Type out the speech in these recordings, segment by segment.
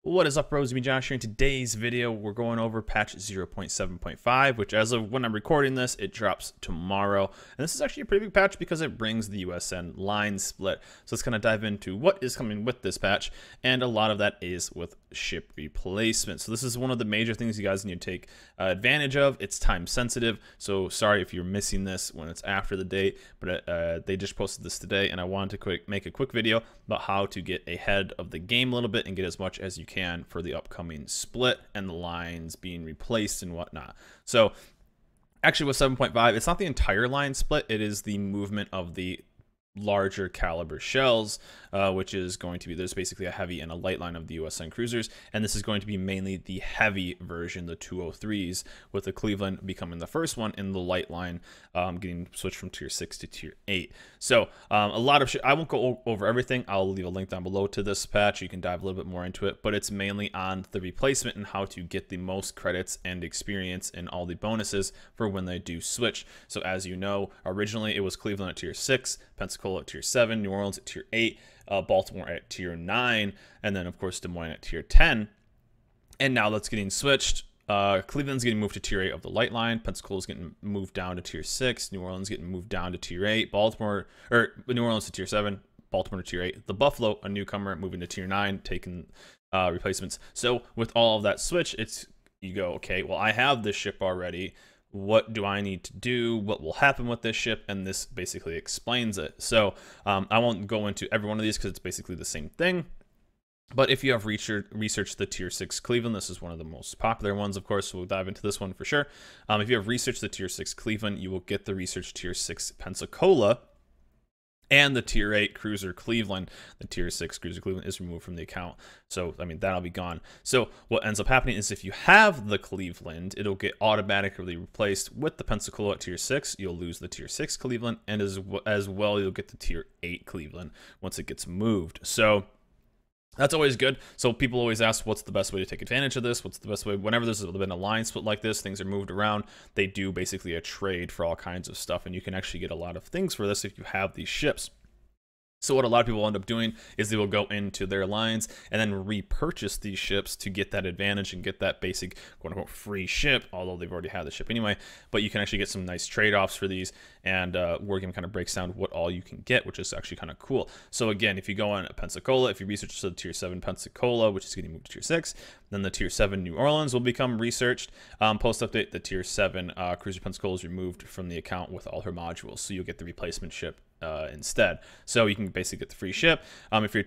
What is up, bros? Me, Josh, here. In today's video, we're going over patch 0.7.5, which as of when I'm recording this, it drops tomorrow. And this is actually a pretty big patch because it brings the USN line split. So let's kind of dive into what is coming with this patch. And a lot of that is with ship replacement. So this is one of the major things you guys need to take advantage of. It's time sensitive. So sorry if you're missing this when it's after the date, but they just posted this today. And I wanted to make a quick video about how to get ahead of the game a little bit and get as much as you can for the upcoming split and the lines being replaced and whatnot. So actually with 7.5, it's not the entire line split, it is the movement of the larger caliber shells, which is going to be, there's basically a heavy and a light line of the USN cruisers, and this is going to be mainly the heavy version, the 203s, with the Cleveland becoming the first one in the light line, getting switched from tier 6 to tier 8. So a lot of shit. I won't go over everything. I'll leave a link down below to this patch. You can dive a little bit more into it, but it's mainly on the replacement and how to get the most credits and experience and all the bonuses for when they do switch. So as you know, originally it was Cleveland at tier 6, Pensacola at tier 7, New Orleans at tier 8, Baltimore at tier 9, and then of course Des Moines at tier 10. And now that's getting switched. Cleveland's getting moved to tier 8 of the light line, Pensacola's getting moved down to tier 6, New Orleans getting moved down to tier 8, New Orleans to tier 7, Baltimore to tier 8, the Buffalo, a newcomer, moving to tier 9, taking replacements. So with all of that switch, you go, okay, well, I have this ship already. What do I need to do? What will happen with this ship? And this basically explains it. So I won't go into every one of these because it's basically the same thing. But if you have researched the tier 6 Cleveland, this is one of the most popular ones, of course, so we'll dive into this one for sure. If you have researched the tier 6 Cleveland, you will get the researched tier 6 Pensacola and the tier 8 Cruiser Cleveland. The tier 6 Cruiser Cleveland is removed from the account. So, I mean, that'll be gone. So what ends up happening is if you have the Cleveland, it'll get automatically replaced with the Pensacola at tier 6. You'll lose the tier 6 Cleveland, and as well, you'll get the tier 8 Cleveland once it gets moved. So that's always good. So people always ask, what's the best way to take advantage of this? What's the best way? Whenever there's been a line split like this, things are moved around. They do basically a trade for all kinds of stuff, and you can actually get a lot of things for this if you have these ships. So what a lot of people end up doing is they will go into their lines and then repurchase these ships to get that advantage and get that basic quote-unquote free ship, although they've already had the ship anyway. But you can actually get some nice trade-offs for these, and Wargame kind of breaks down what all you can get, which is actually kind of cool. So again, if you go on Pensacola, if you research the tier 7 Pensacola, which is getting moved to tier 6, then the tier 7 New Orleans will become researched. Post-update, the tier 7 Cruiser Pensacola is removed from the account with all her modules, so you'll get the replacement ship instead. So you can basically get the free ship. If you're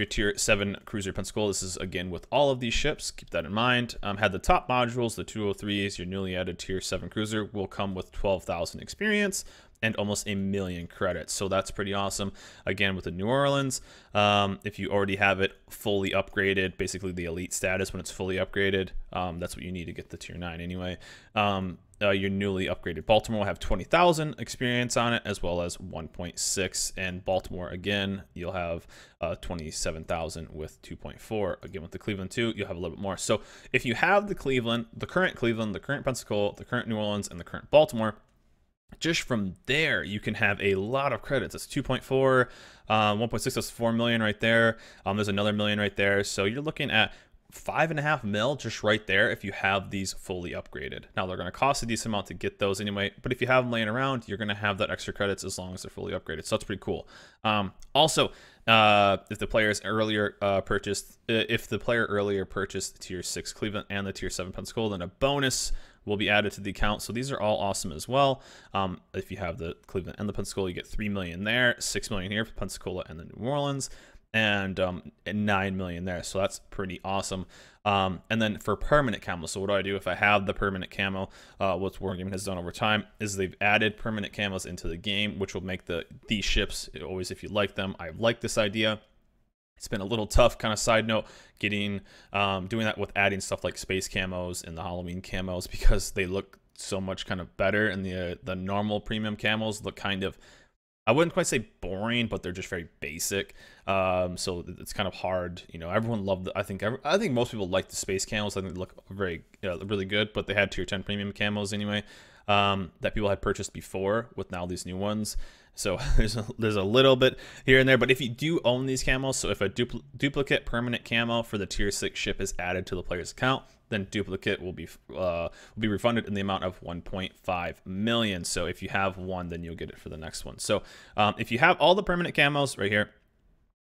tier 7 Cruiser Pensacola, this is again with all of these ships. Keep that in mind. Had the top modules, the 203s, your newly added tier 7 Cruiser will come with 12,000 experience and almost 1,000,000 credits. So that's pretty awesome. Again, with the New Orleans, if you already have it fully upgraded, basically the elite status when it's fully upgraded, that's what you need to get the tier 9 anyway. Your newly upgraded Baltimore will have 20,000 experience on it, as well as 1.6, and Baltimore again you'll have 27,000 with 2.4. Again with the Cleveland 2, you'll have a little bit more. So if you have the Cleveland, the current Pensacola, the current New Orleans, and the current Baltimore, just from there you can have a lot of credits. That's 2.4, 1.6, that's 4 million right there. There's another million right there, so you're looking at 5.5 mil just right there if you have these fully upgraded. Now they're going to cost a decent amount to get those anyway, but if you have them laying around, you're going to have that extra credits as long as they're fully upgraded. So that's pretty cool. Also, if the players earlier purchased the tier 6 Cleveland and the tier 7 Pensacola, then a bonus will be added to the account. So these are all awesome as well. If you have the Cleveland and the Pensacola, you get 3 million there, 6 million here for Pensacola and the New Orleans, and 9 million there. So that's pretty awesome. And then for permanent camo, so what do if I have the permanent camo? What Wargaming has done over time is they've added permanent camos into the game, which will make these ships, always if you like them. I like this idea. It's been a little tough, kind of side note, doing that with adding stuff like space camos and the Halloween camos, because they look so much kind of better, and the normal premium camos look kind of, I wouldn't quite say boring, but they're just very basic. So it's kind of hard. You know, everyone loved I think most people like the space camos. I think they look really good, but they had tier 10 premium camos anyway. that people had purchased before with now these new ones. So there's a little bit here and there, but if you do own these camos, so if a duplicate permanent camo for the tier 6 ship is added to the player's account, then duplicate will be refunded in the amount of 1.5 million. So if you have one, then you'll get it for the next one. So if you have all the permanent camos right here,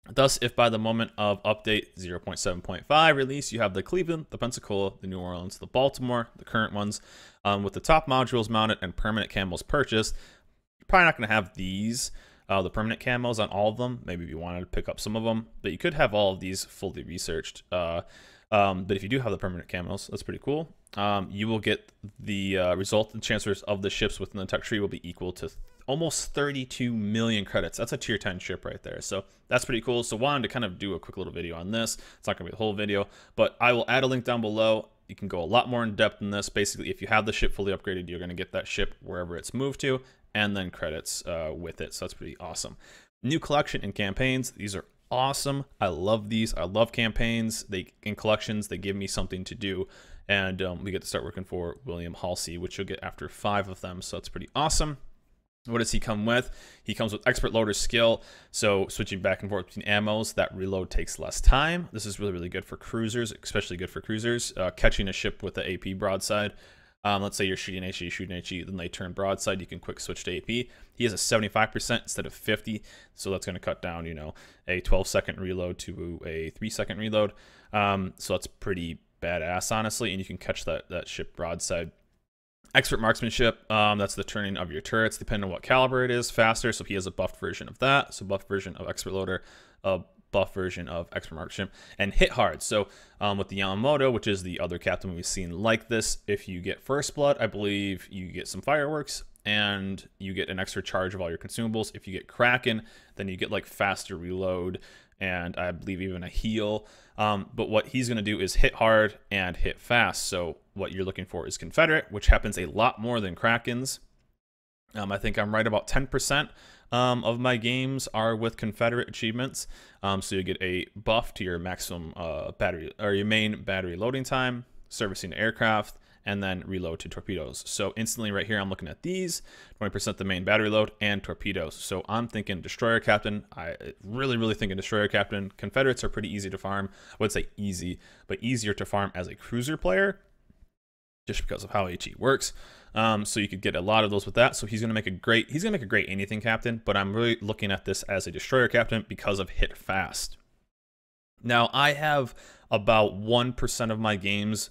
thus, if by the moment of update 0.7.5 release, you have the Cleveland, the Pensacola, the New Orleans, the Baltimore, the current ones, with the top modules mounted and permanent camos purchased, you're probably not going to have these, the permanent camos on all of them. Maybe if you wanted to pick up some of them, but you could have all of these fully researched. But if you do have the permanent camos, that's pretty cool. You will get the resultant transfers of the ships within the tech tree will be equal to almost 32 million credits. That's a tier 10 ship right there. So that's pretty cool. So wanted to kind of do a quick little video on this. It's not gonna be the whole video, but I will add a link down below. You can go a lot more in depth in this. Basically, if you have the ship fully upgraded, you're gonna get that ship wherever it's moved to, and then credits with it. So that's pretty awesome. New collection and campaigns. These are awesome. I love these. I love campaigns. In collections, they give me something to do. And we get to start working for William Halsey, which you'll get after 5 of them. So it's pretty awesome. What does he come with? He comes with expert loader skill. So switching back and forth between ammos, that reload takes less time. This is really, really good for cruisers, especially good for cruisers. Catching a ship with the AP broadside. Let's say you're shooting HE, then they turn broadside. You can quick switch to AP. He has a 75% instead of 50, so that's going to cut down, you know, a 12-second reload to a 3-second reload. So that's pretty badass, honestly, and you can catch that ship broadside. Expert marksmanship, that's the turning of your turrets, depending on what caliber it is, faster. So he has a buffed version of that. So buffed version of expert loader, a buff version of expert marksmanship, and hit hard. So with the Yamamoto, which is the other captain we've seen like this, if you get first blood, I believe you get some fireworks and you get an extra charge of all your consumables. If you get Kraken, then you get like faster reload and I believe even a heal. But what he's going to do is hit hard and hit fast. So what you're looking for is Confederate, which happens a lot more than Krakens. I think I'm right about 10% of my games are with Confederate achievements. So you get a buff to your maximum battery, or your main battery loading time, servicing aircraft, and then reload to torpedoes. So instantly right here, I'm looking at these, 20% the main battery load and torpedoes. So I'm thinking destroyer captain. I really thinking destroyer captain. Confederates are pretty easy to farm. I would say easy, but easier to farm as a cruiser player, just because of how HE works. So you could get a lot of those with that. So he's gonna make a great anything captain, but I'm really looking at this as a destroyer captain because of hit fast. Now I have about 1% of my games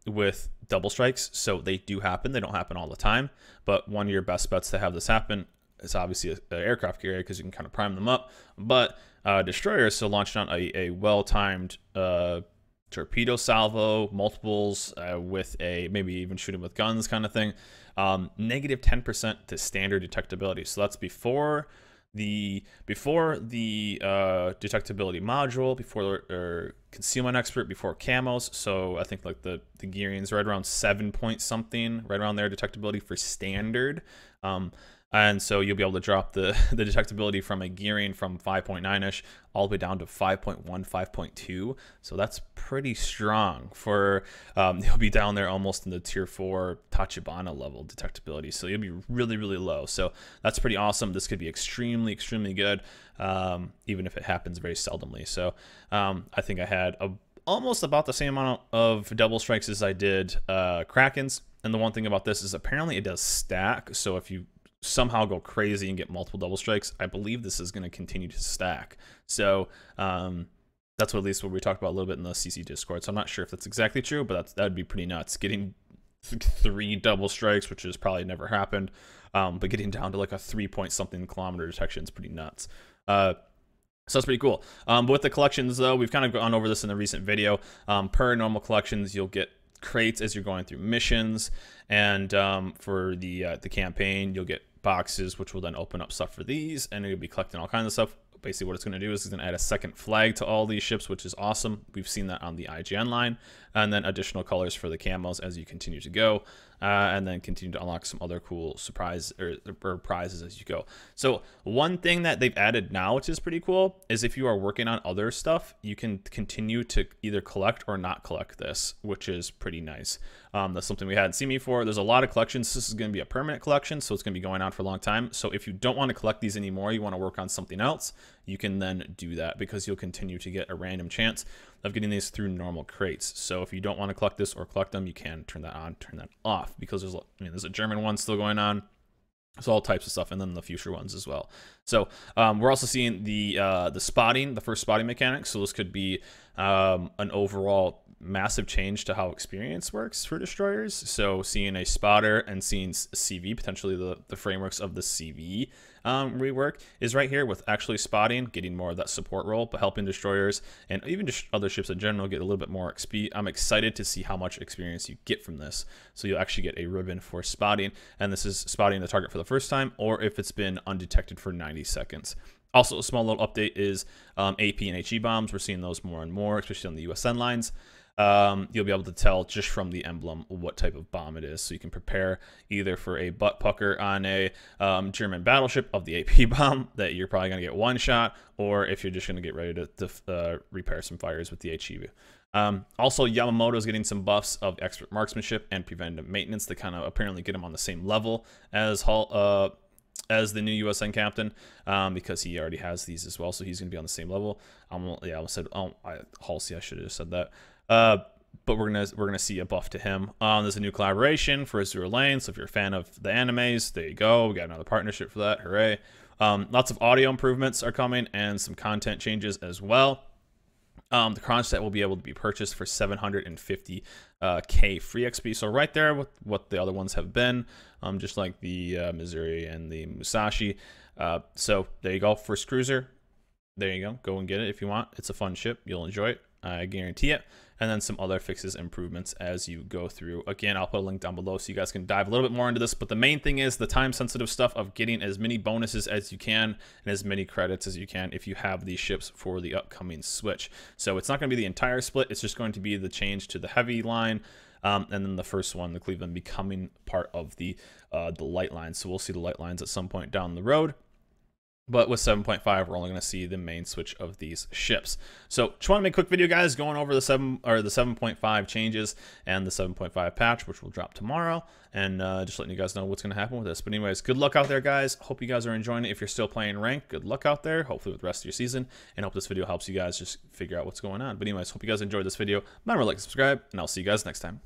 with double strikes, so they do happen. They don't happen all the time, but one of your best bets to have this happen is obviously an aircraft carrier, because you can kind of prime them up. But destroyers, so launching on a well-timed torpedo salvo, multiples with a maybe even shooting with guns kind of thing, negative 10% to standard detectability. So that's before the detectability module, before concealment expert, before camos. So I think like the gearing's right around 7 point something, right around there, detectability for standard. And so you'll be able to drop the detectability from a gearing from 5.9-ish all the way down to 5.1, 5.2. So that's pretty strong for, you'll be down there almost in the tier 4 Tachibana level detectability. So you'll be really low. So that's pretty awesome. This could be extremely good, even if it happens very seldomly. So I think I had almost about the same amount of double strikes as I did Krakens. And the one thing about this is apparently it does stack. So if you somehow go crazy and get multiple double strikes, I believe this is going to continue to stack. So that's what, at least what we talked about a little bit in the CC Discord. So I'm not sure if that's exactly true, but that'd be pretty nuts. Getting 3 double strikes, which has probably never happened, but getting down to like a 3-point-something kilometer detection is pretty nuts. So that's pretty cool. But with the collections, though, we've kind of gone over this in the recent video. Per normal collections, you'll get crates as you're going through missions, and for the campaign, you'll get boxes, which will then open up stuff for these, and you'll be collecting all kinds of stuff. Basically what it's going to do is it's going to add a second flag to all these ships, which is awesome. We've seen that on the IGN line, and then additional colors for the camos as you continue to go. and then continue to unlock some other cool surprise or prizes as you go. So one thing that they've added now, which is pretty cool, is if you are working on other stuff, you can continue to either collect or not collect this, which is pretty nice. That's something we hadn't seen before. There's a lot of collections. This is going to be a permanent collection, so it's going to be going on for a long time. So if you don't want to collect these anymore, you want to work on something else, you can then do that, because you'll continue to get a random chance of getting these through normal crates. So if you don't want to collect this or collect them, you can turn that on, turn that off, because there's a German one still going on. So all types of stuff, and then the future ones as well. So we're also seeing the spotting, the first spotting mechanic. So this could be an overall massive change to how experience works for destroyers. So seeing a spotter and seeing CV, potentially the frameworks of the CV rework is right here, with actually spotting, getting more of that support role, but helping destroyers and even just other ships in general get a little bit more XP. I'm excited to see how much experience you get from this. So you'll actually get a ribbon for spotting, and this is spotting the target for the first time, or if it's been undetected for 90 seconds. Also, a small little update is AP and HE bombs. We're seeing those more and more, especially on the USN lines. You'll be able to tell just from the emblem what type of bomb it is. So you can prepare either for a butt pucker on a German battleship of the AP bomb that you're probably going to get one shot, or if you're just going to get ready to repair some fires with the HE. Also, Yamamoto is getting some buffs of expert marksmanship and preventive maintenance to kind of apparently get him on the same level as as the new USN captain, because he already has these as well, so he's going to be on the same level. Yeah, I almost said Halsey. I should have said that. But we're gonna see a buff to him. There's a new collaboration for Azure Lane, so if you're a fan of the animes, there you go. We got another partnership for that. Hooray! Lots of audio improvements are coming, and some content changes as well. The Cron set will be able to be purchased for 750k free XP. So right there with what the other ones have been, just like the Missouri and the Musashi. So there you go, first cruiser. There you go. Go and get it if you want. It's a fun ship. You'll enjoy it. I guarantee it. And then some other fixes, improvements as you go through. Again, I'll put a link down below so you guys can dive a little bit more into this. But the main thing is the time-sensitive stuff of getting as many bonuses as you can and as many credits as you can if you have these ships for the upcoming switch. So it's not going to be the entire split. It's just going to be the change to the heavy line. And then the first one, the Cleveland, becoming part of the light line. So we'll see the light lines at some point down the road. But with 7.5, we're only going to see the main switch of these ships. So just want to make a quick video, guys, going over the 7.5 changes and the 7.5 patch, which will drop tomorrow, and just letting you guys know what's going to happen with this. But anyways, good luck out there, guys. Hope you guys are enjoying it. If you're still playing ranked, good luck out there, hopefully with the rest of your season, and hope this video helps you guys just figure out what's going on. But anyways, hope you guys enjoyed this video. Remember to like and subscribe, and I'll see you guys next time.